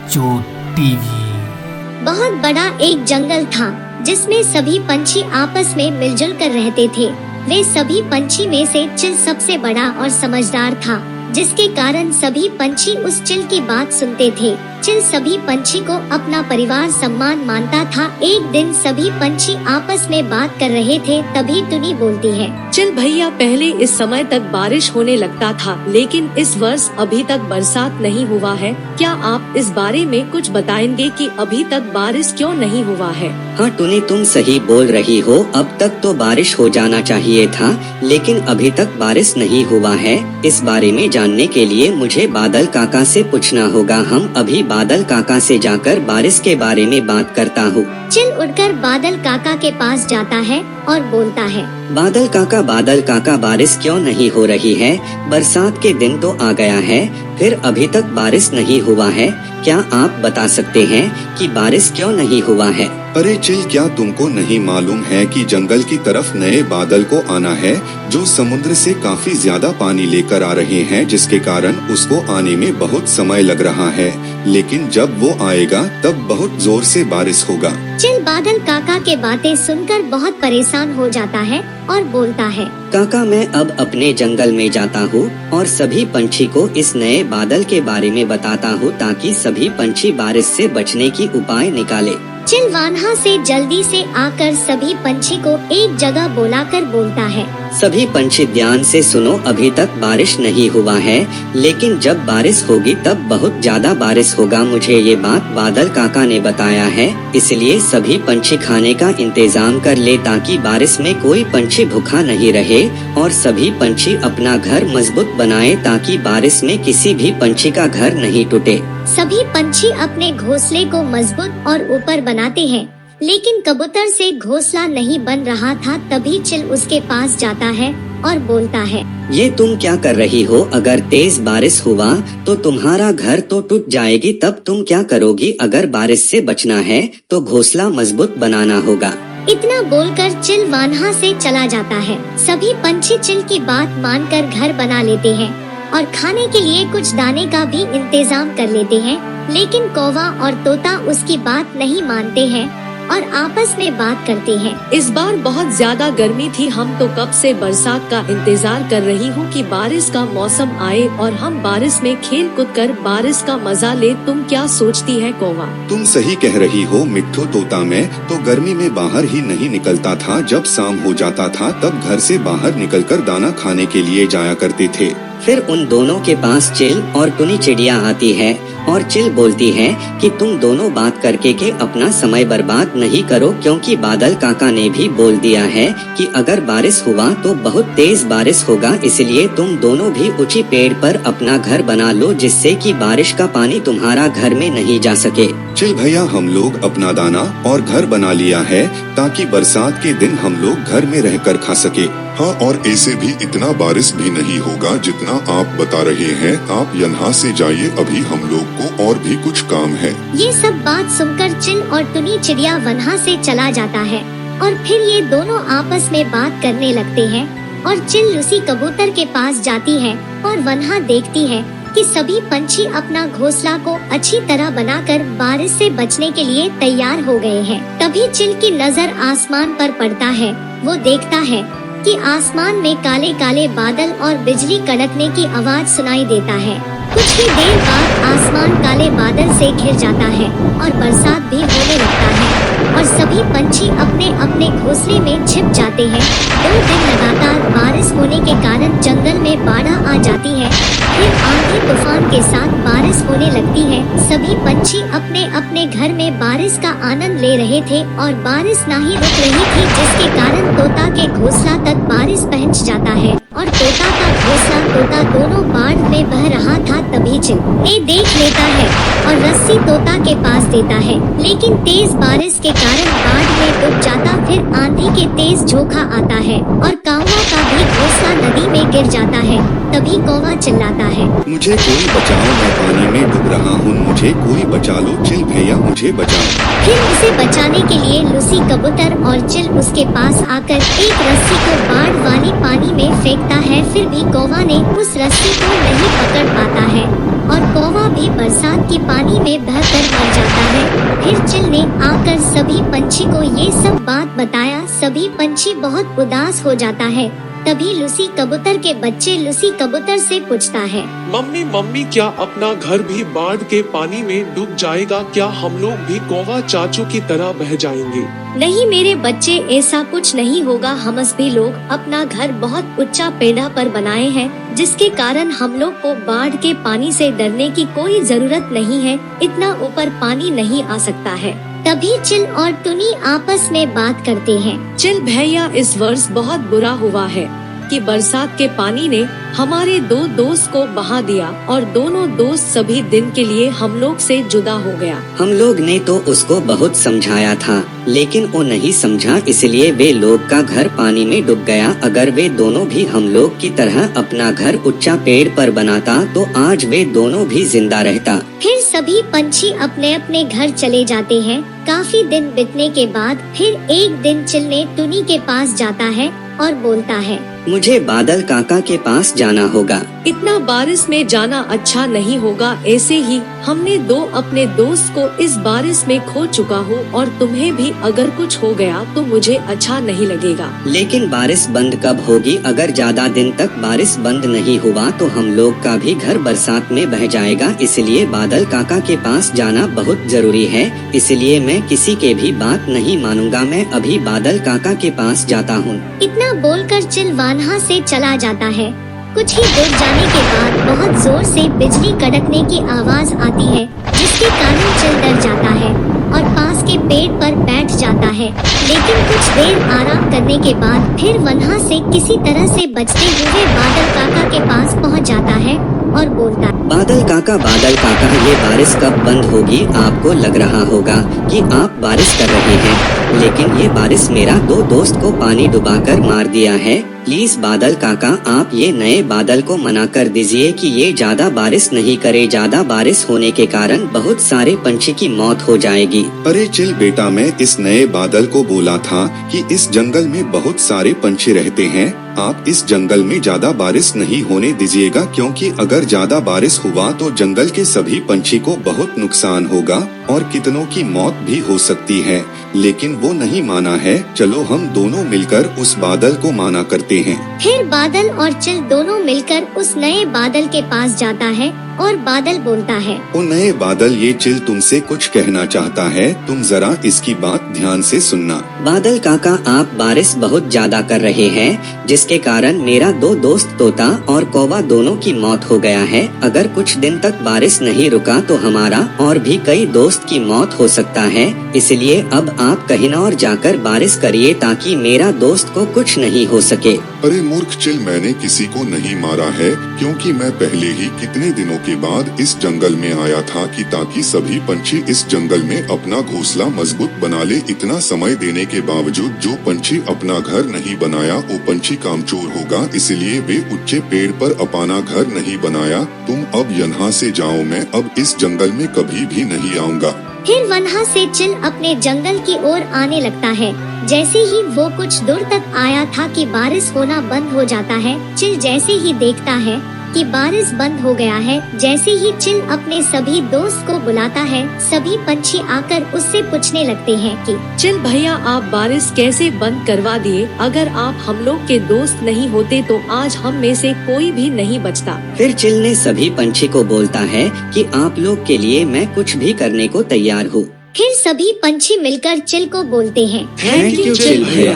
बच्चों टीवी। बहुत बड़ा एक जंगल था जिसमें सभी पंछी आपस में मिलजुल कर रहते थे। वे सभी पंछी में से चिल सबसे बड़ा और समझदार था, जिसके कारण सभी पंछी उस चिल की बात सुनते थे। चिल सभी पंछी को अपना परिवार सम्मान मानता था। एक दिन सभी पंछी आपस में बात कर रहे थे, तभी टुनी बोलती है, चिल भैया, पहले इस समय तक बारिश होने लगता था, लेकिन इस वर्ष अभी तक बरसात नहीं हुआ है। क्या आप इस बारे में कुछ बताएंगे कि अभी तक बारिश क्यों नहीं हुआ है? हाँ टुनी, तुम सही बोल रही हो। अब तक तो बारिश हो जाना चाहिए था, लेकिन अभी तक बारिश नहीं हुआ है। इस बारे में जानने के लिए मुझे बादल काका से पूछना होगा। हम अभी बादल काका से जाकर बारिश के बारे में बात करता हूँ। चिल उड़कर बादल काका के पास जाता है और बोलता है, बादल काका, बारिश क्यों नहीं हो रही है? बरसात के दिन तो आ गया है, फिर अभी तक बारिश नहीं हुआ है। क्या आप बता सकते हैं कि बारिश क्यों नहीं हुआ है? अरे चिल, क्या तुमको नहीं मालूम है कि जंगल की तरफ नए बादल को आना है, जो समुद्र से काफी ज्यादा पानी लेकर आ रहे हैं, जिसके कारण उसको आने में बहुत समय लग रहा है। लेकिन जब वो आएगा तब बहुत जोर से बारिश होगा। चिल बादल काका के बातें सुनकर बहुत परेशान हो जाता है और बोलता है, काका, मैं अब अपने जंगल में जाता हूँ और सभी पंछी को इस नए बादल के बारे में बताता हूँ, ताकि सभी पंछी बारिश से बचने की उपाय निकाले। चिल वहाँ से जल्दी से आकर सभी पंछी को एक जगह बुलाकर बोलता है, सभी पंछी ध्यान से सुनो। अभी तक बारिश नहीं हुआ है, लेकिन जब बारिश होगी तब बहुत ज्यादा बारिश होगा। मुझे ये बात बादल काका ने बताया है, इसलिए सभी पंछी खाने का इंतजाम कर ले, ताकि बारिश में कोई पंछी भूखा नहीं रहे। और सभी पंछी अपना घर मजबूत बनाए, ताकि बारिश में किसी भी पंछी का घर नहीं टूटे। सभी पंछी अपने घोंसले को मजबूत और ऊपर बनाते हैं, लेकिन कबूतर से घोंसला नहीं बन रहा था। तभी चिल उसके पास जाता है और बोलता है, ये तुम क्या कर रही हो? अगर तेज बारिश हुआ तो तुम्हारा घर तो टूट जाएगी, तब तुम क्या करोगी? अगर बारिश से बचना है तो घोंसला मजबूत बनाना होगा। इतना बोलकर चिल वहाँ से चला जाता है। सभी पंछी चिल की बात मानकर घर बना लेते हैं और खाने के लिए कुछ दाने का भी इंतजाम कर लेते हैं, लेकिन कौवा और तोता उसकी बात नहीं मानते हैं और आपस में बात करते हैं। इस बार बहुत ज्यादा गर्मी थी। हम तो कब से बरसात का इंतजार कर रही हूँ कि बारिश का मौसम आए और हम बारिश में खेल कूद कर बारिश का मजा ले। तुम क्या सोचती है कौवा? तुम सही कह रही हो मिट्ठू तोता। मैं तो गर्मी में बाहर ही नहीं निकलता था। जब शाम हो जाता था तब घर से बाहर निकलकर दाना खाने के लिए जाया करते थे। फिर उन दोनों के पास चिल और टुनी चिड़िया आती है और चिल बोलती है कि तुम दोनों बात करके के अपना समय बर्बाद नहीं करो, क्योंकि बादल काका ने भी बोल दिया है कि अगर बारिश हुआ तो बहुत तेज बारिश होगा। इसलिए तुम दोनों भी ऊंची पेड़ पर अपना घर बना लो, जिससे कि बारिश का पानी तुम्हारा घर में नहीं जा सके। चिल भैया, हम लोग अपना दाना और घर बना लिया है, ताकि बरसात के दिन हम लोग घर में रहकर खा सके। हाँ, और ऐसे भी इतना बारिश भी नहीं होगा जितना आप बता रहे हैं। आप यहाँ से जाइए, अभी हम लोग को और भी कुछ काम है। ये सब बात सुनकर चिल और टुनी चिड़िया वहाँ से चला जाता है और फिर ये दोनों आपस में बात करने लगते हैं। और चिल लूसी कबूतर के पास जाती है और वहाँ देखती है कि सभी पंछी अपना घोंसला को अच्छी तरह बनाकर बारिश से बचने के लिए तैयार हो गए हैं। तभी चिल की नजर आसमान पर पड़ता है। वो देखता है कि आसमान में काले काले बादल और बिजली कड़कने की आवाज सुनाई देता है। कुछ ही देर बाद आसमान काले बादल से घिर जाता है और बरसात भी होने लगता है और सभी पंछी अपने अपने घोंसले में छिप जाते हैं। 2 दिन लगातार बारिश होने के कारण जंगल में बाढ़ आ जाती है। फिर आंधी तूफान के साथ बारिश होने लगती है। सभी पंछी अपने अपने घर में बारिश का आनंद ले रहे थे और बारिश ना ही रुक रही थी, जिसके कारण तोता के घोंसला तक बारिश पहुंच जाता है और तोता का घोंसला तोता दोनों बाढ़ में बह रहा था। तभी चिल ये देख लेता है और रस्सी तोता के पास देता है, लेकिन तेज बारिश के कारण बाढ़ में डूब जाता। फिर आंधी के तेज झोंका आता है और कौवा का भी घोंसला नदी में गिर जाता है। तभी कौवा चिल्लाता है, मुझे कोई बचाओ, मैं पानी में डूब रहा हूँ, मुझे कोई बचा लो। चिल भैया, मुझे बचाओ। फिर उसे बचाने के लिए लूसी कबूतर और चिल उसके पास आकर एक रस्सी को बाढ़ वाली पानी में फेंकता है। फिर भी कौवा ने उस रस्सी को नहीं पकड़ पाता है और कौवा भी भी बरसात के पानी में बहकर मर जाता है। फिर चिल ने आकर सभी पंछी को ये सब बात बताया। सभी पंछी बहुत उदास हो जाता है। तभी लूसी कबूतर के बच्चे लूसी कबूतर से पूछता है, मम्मी क्या अपना घर भी बाढ़ के पानी में डूब जाएगा? क्या हम लोग भी कौवा चाचू की तरह बह जाएंगे? नहीं मेरे बच्चे, ऐसा कुछ नहीं होगा। हम भी लोग अपना घर बहुत ऊंचा पेड़ा पर बनाए हैं, जिसके कारण हम लोग को बाढ़ के पानी से डरने की कोई जरूरत नहीं है। इतना ऊपर पानी नहीं आ सकता है। तभी चिल और टुनी आपस में बात करते हैं। चिल भैया, इस वर्ष बहुत बुरा हुआ है कि बरसात के पानी ने हमारे दो दोस्त को बहा दिया और दोनों दोस्त सभी दिन के लिए हम लोग से जुदा हो गया। हम लोग ने तो उसको बहुत समझाया था, लेकिन वो नहीं समझा, इसलिए वे लोग का घर पानी में डूब गया। अगर वे दोनों भी हम लोग की तरह अपना घर ऊंचा पेड़ पर बनाता तो आज वे दोनों भी जिंदा रहता। फिर सभी पंछी अपने अपने घर चले जाते हैं। काफी दिन बीतने के बाद फिर एक दिन चिल ने टुनी के पास जाता है और बोलता है, मुझे बादल काका के पास जाना होगा। इतना बारिश में जाना अच्छा नहीं होगा। ऐसे ही हमने दो अपने दोस्त को इस बारिश में खो चुका हूँ और तुम्हें भी अगर कुछ हो गया तो मुझे अच्छा नहीं लगेगा। लेकिन बारिश बंद कब होगी? अगर ज्यादा दिन तक बारिश बंद नहीं हुआ तो हम लोग का भी घर बरसात में बह जाएगा। इसलिए बादल काका के पास जाना बहुत जरूरी है। इसलिए मैं किसी के भी बात नहीं मानूंगा। मैं अभी बादल काका के पास जाता हूँ। इतना बोलकर चिल वहाँ से चला जाता है। कुछ ही दूर जाने के बाद बहुत जोर से बिजली कड़कने की आवाज आती है, जिसके कारण चिल डर जाता है और पास के पेड़ पर बैठ जाता है। लेकिन कुछ देर आराम करने के बाद फिर वहाँ से किसी तरह से बचते हुए बादल काका के पास पहुँच जाता है और बोलता है, बादल काका ये बारिश कब बंद होगी? आपको लग रहा होगा कि आप बारिश कर रहे हैं, लेकिन ये बारिश मेरा दो दोस्त को पानी डुबाकर मार दिया है। प्लीज बादल काका, आप ये नए बादल को मना कर दीजिए कि ये ज्यादा बारिश नहीं करे। ज्यादा बारिश होने के कारण बहुत सारे पंछी की मौत हो जाएगी। अरे चिल बेटा, मैं इस नए बादल को बोला था कि इस जंगल में बहुत सारे पंछी रहते हैं। आप इस जंगल में ज्यादा बारिश नहीं होने दीजिएगा, क्योंकि अगर ज्यादा बारिश हुआ तो जंगल के सभी पंछी को बहुत नुकसान होगा और कितनों की मौत भी हो सकती है। लेकिन वो नहीं माना है। चलो हम दोनों मिलकर उस बादल को माना करते हैं। फिर बादल और चिल दोनों मिलकर उस नए बादल के पास जाता है और बादल बोलता है, ओ नए बादल, ये चिल तुमसे कुछ कहना चाहता है। तुम जरा इसकी बात ध्यान से सुनना। बादल काका, आप बारिश बहुत ज्यादा कर रहे हैं, जिसके कारण मेरा दो दोस्त तोता और कौवा दोनों की मौत हो गया है। अगर कुछ दिन तक बारिश नहीं रुका तो हमारा और भी कई दोस्त की मौत हो सकता है। इसलिए अब आप कहीं और जाकर बारिश करिए ताकि मेरा दोस्त को कुछ नहीं हो सके। अरे मूर्ख चिल, मैंने किसी को नहीं मारा है, क्योंकि मैं पहले ही कितने दिनों के बाद इस जंगल में आया था कि ताकि सभी पंछी इस जंगल में अपना घोंसला मजबूत बना ले। इतना समय देने के बावजूद जो पंछी अपना घर नहीं बनाया वो पंछी कामचोर होगा, इसलिए वे ऊंचे पेड़ पर अपना घर नहीं बनाया। तुम अब यहाँ से जाओ, मैं अब इस जंगल में कभी भी नहीं आऊँगा। फिर वहाँ से चिल अपने जंगल की ओर आने लगता है। जैसे ही वो कुछ दूर तक आया था कि बारिश होना बंद हो जाता है। चिल जैसे ही देखता है कि बारिश बंद हो गया है, जैसे ही चिल अपने सभी दोस्त को बुलाता है, सभी पंछी आकर उससे पूछने लगते हैं कि चिल भैया, आप बारिश कैसे बंद करवा दिए? अगर आप हम लोग के दोस्त नहीं होते तो आज हम में से कोई भी नहीं बचता। फिर चिल ने सभी पंछी को बोलता है कि आप लोग के लिए मैं कुछ भी करने को तैयार हूँ। फिर सभी पंछी मिलकर चिल को बोलते हैं, थैंक यू चिल भैया।